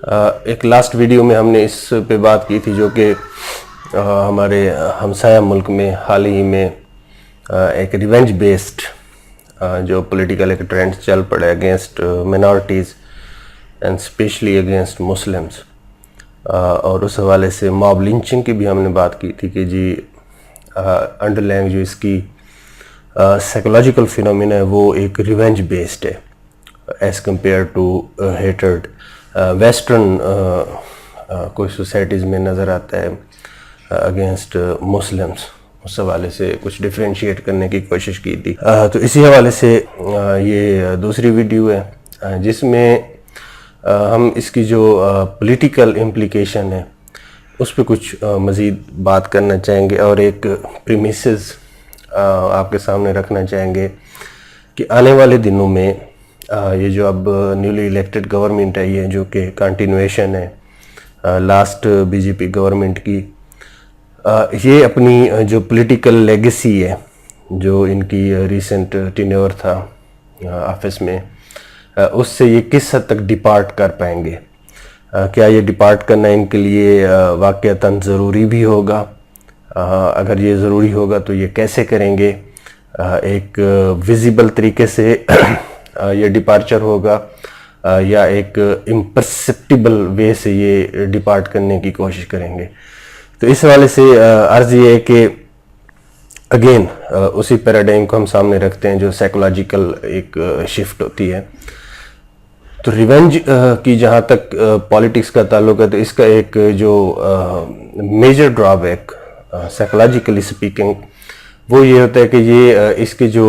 ایک last video میں ہم نے اس پہ بات کی تھی جو کہ ہمارے ہمسایہ ملک میں حال ہی میں ایک ریونج بیسڈ جو پولیٹیکل ایک ٹرینڈ چل پڑا ہے against minorities and especially against Muslims, اور اس حوالے سے موب لنچنگ کی بھی ہم نے بات کی تھی کہ جی انڈر لینگ جو اس کی سائیکولوجیکل فینومینا ہے وہ ایک ریونج بیسڈ ہے as compare to hatred western کوئی سوسائٹیز میں نظر آتا ہے اگینسٹ مسلمس. اس حوالے سے کچھ ڈفرینشیٹ کرنے کی کوشش کی تھی. تو اسی حوالے سے یہ دوسری ویڈیو ہے جس میں ہم اس کی جو پولیٹیکل امپلیکیشن ہے اس پہ کچھ مزید بات کرنا چاہیں گے اور ایک پریمیسز آپ کے سامنے رکھنا چاہیں گے کہ آنے والے دنوں میں یہ جو اب نیولی الیکٹڈ گورنمنٹ ہے یہ جو کہ کنٹینویشن ہے last B J P government کی، یہ اپنی جو پولیٹیکل لیگیسی ہے جو ان کی ریسنٹ ٹینیور تھا آفس میں، اس سے یہ کس حد تک ڈپارٹ کر پائیں گے. کیا یہ ڈپارٹ کرنا ان کے لیے واقعتاً ضروری بھی ہوگا؟ اگر یہ ضروری ہوگا تو یہ کیسے کریں گے؟ ایک ویزیبل طریقے سے یہ ڈپارچر ہوگا یا ایک امپرسپٹیبل وے سے یہ ڈپارٹ کرنے کی کوشش کریں گے؟ تو اس حوالے سے عرض یہ ہے کہ اگین اسی پیراڈائم کو ہم سامنے رکھتے ہیں جو سائیکولوجیکل ایک شفٹ ہوتی ہے. تو ریونج کی جہاں تک پالیٹکس کا تعلق ہے تو اس کا ایک جو میجر ڈرا بیک سائیکولوجیکلی اسپیکنگ وہ یہ ہوتا ہے کہ یہ اس کے جو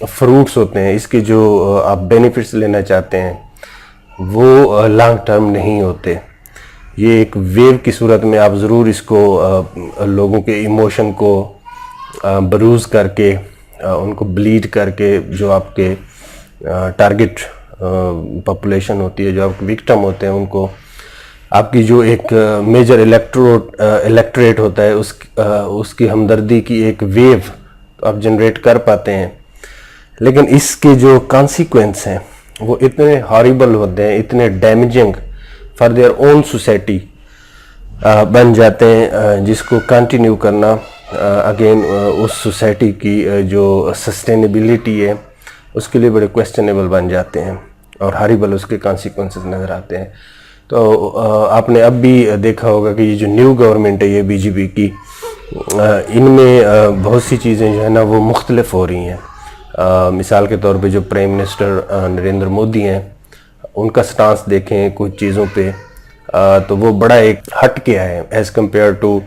فروٹس ہوتے ہیں، اس کے جو آپ بینیفٹس لینا چاہتے ہیں وہ لانگ ٹرم نہیں ہوتے. یہ ایک ویو کی صورت میں آپ ضرور اس کو لوگوں کے ایموشن کو بروز کر کے ان کو بلیڈ کر کے جو آپ کے ٹارگٹ پاپولیشن ہوتی ہے، جو آپ کے وکٹم ہوتے ہیں، ان کو آپ کی جو ایک میجر الیکٹریٹ ہوتا ہے اس کی ہمدردی کی ایک ویو آپ جنریٹ کر پاتے ہیں. لیکن اس کے جو کانسیکوینس ہیں وہ اتنے ہاریبل ہوتے ہیں، اتنے damaging for their own society بن جاتے ہیں جس کو کنٹینیو کرنا اگین اس سوسائٹی کی جو سسٹینیبلٹی ہے اس کے لیے بڑے کویسچنیبل بن جاتے ہیں اور ہاریبل اس کے کانسیکوینسز نظر آتے ہیں. تو آپ نے اب بھی دیکھا ہوگا کہ یہ جو نیو گورنمنٹ ہے یہ بی جے پی کی، ان میں بہت سی چیزیں جو ہے نا وہ مختلف ہو رہی ہیں. مثال کے طور پہ جو پرائم منسٹر نریندر مودی ہیں ان کا سٹانس دیکھیں کچھ چیزوں پہ تو وہ بڑا ایک ہٹ کے آئے ایز کمپیئر ٹو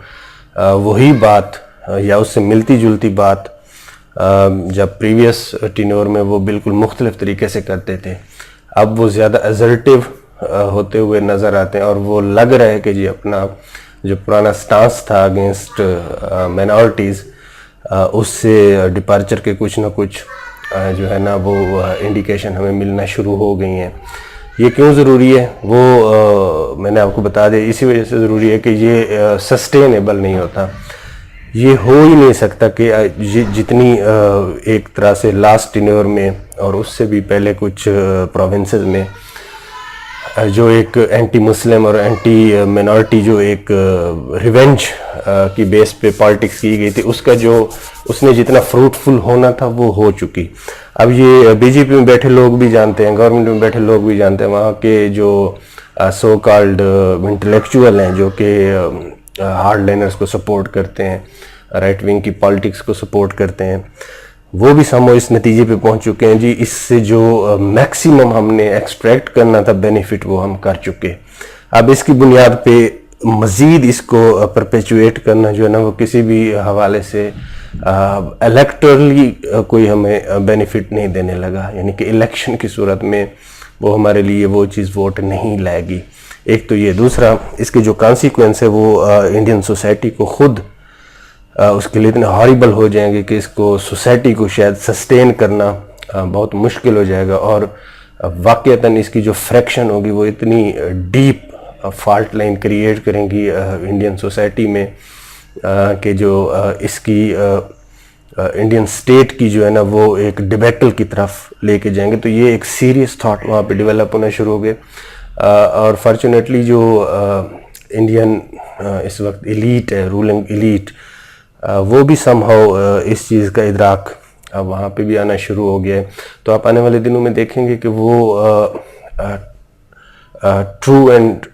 وہی بات یا اس سے ملتی جلتی بات جب پریویس ٹینور میں وہ بالکل مختلف طریقے سے کرتے تھے. اب وہ زیادہ ایزرٹیو ہوتے ہوئے نظر آتے ہیں اور وہ لگ رہا ہے کہ جی اپنا جو پرانا سٹانس تھا اگینسٹ مائنارٹیز اس سے ڈپارچر کے کچھ نہ کچھ جو ہے نا وہ انڈیکیشن ہمیں ملنا شروع ہو گئی ہیں. یہ کیوں ضروری ہے وہ میں نے آپ کو بتا دیا، اسی وجہ سے ضروری ہے کہ یہ سسٹینیبل نہیں ہوتا. یہ ہو ہی نہیں سکتا کہ جتنی ایک طرح سے لاسٹ ٹینیور میں اور اس سے بھی پہلے کچھ پروونسز میں جو ایک اینٹی مسلم اور اینٹی مینارٹی جو ایک ریونج کی بیس پہ پالیٹکس کی گئی تھی اس نے جتنا فروٹفل ہونا تھا وہ ہو چکی. اب یہ بی جے پی میں بیٹھے لوگ بھی جانتے ہیں، گورنمنٹ میں بیٹھے لوگ بھی جانتے ہیں، وہاں کے جو سو کالڈ انٹلیکچوئل ہیں جو کہ ہارڈ لائنرز کو سپورٹ کرتے ہیں، رائٹ ونگ کی پالیٹکس کو سپورٹ کرتے ہیں، وہ بھی سمو اس نتیجے پہ پہنچ چکے ہیں جی اس سے جو میکسیمم ہم نے ایکسٹریکٹ کرنا تھا بینیفٹ وہ ہم کر چکے. اب اس کی بنیاد پہ مزید اس کو پرپیچویٹ کرنا جو ہے نا وہ کسی بھی حوالے سے الیکٹرلی کوئی ہمیں بینیفٹ نہیں دینے لگا، یعنی کہ الیکشن کی صورت میں وہ ہمارے لیے وہ چیز ووٹ نہیں لائے گی. ایک تو یہ، دوسرا اس کے جو کانسیکوینس ہے وہ انڈین سوسائٹی کو خود اس کے لیے اتنے ہاریبل ہو جائیں گے کہ اس کو سوسائٹی کو شاید سسٹین کرنا بہت مشکل ہو جائے گا، اور واقعتاً اس کی جو فریکشن ہوگی وہ اتنی ڈیپ فالٹ لائن کریٹ کریں گی انڈین سوسائٹی میں کہ جو اس کی انڈین سٹیٹ کی جو ہے نا وہ ایک ڈیبیکل کی طرف لے کے جائیں گے. تو یہ ایک سیریس تھاٹ وہاں پہ ڈیولپ ہونا شروع ہو گئے. اور فارچونیٹلی جو انڈین اس وقت ایلیٹ ہے، رولنگ ایلیٹ، وہ بھی سم ہاؤ اس چیز کا ادراک اب وہاں پہ بھی آنا شروع ہو گیا ہے. تو آپ آنے والے دنوں میں دیکھیں گے کہ وہ ٹرو اینڈ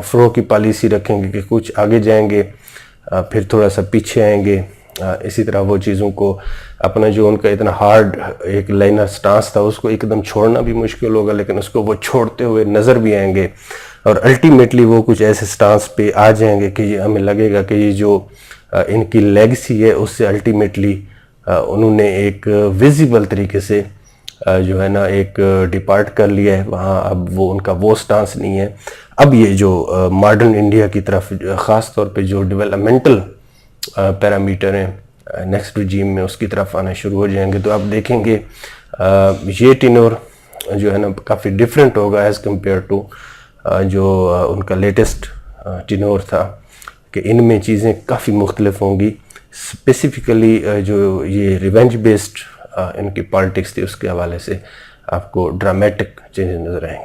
فرو کی پالیسی رکھیں گے کہ کچھ آگے جائیں گے پھر تھوڑا سا پیچھے آئیں گے. اسی طرح وہ چیزوں کو اپنا جو ان کا اتنا ہارڈ ایک لائنر سٹانس تھا اس کو ایک دم چھوڑنا بھی مشکل ہوگا، لیکن اس کو وہ چھوڑتے ہوئے نظر بھی آئیں گے اور الٹیمیٹلی وہ کچھ ایسے سٹانس پہ آ جائیں گے کہ یہ ہمیں لگے گا کہ یہ جو ان کی لیگسی ہے اس سے الٹیمیٹلی انہوں نے ایک ویزیبل طریقے سے جو ہے نا ایک ڈپارٹ کر لیا ہے وہاں. اب وہ ان کا وہ سٹانس نہیں ہے. اب یہ جو ماڈرن انڈیا کی طرف خاص طور پہ جو ڈیولپمنٹل پیرامیٹر ہیں نیکسٹ رجیم میں اس کی طرف آنا شروع ہو جائیں گے. تو آپ دیکھیں گے یہ ٹینور جو ہے نا کافی ڈیفرنٹ ہوگا ایز کمپیئر ٹو جو ان کا لیٹسٹ ٹینور تھا، کہ ان میں چیزیں کافی مختلف ہوں گی. اسپیسیفکلی جو یہ ریونج بیسڈ ان کی پالیٹکس تھی اس کے حوالے سے آپ کو ڈرامیٹک چینجز نظر آئیں گے.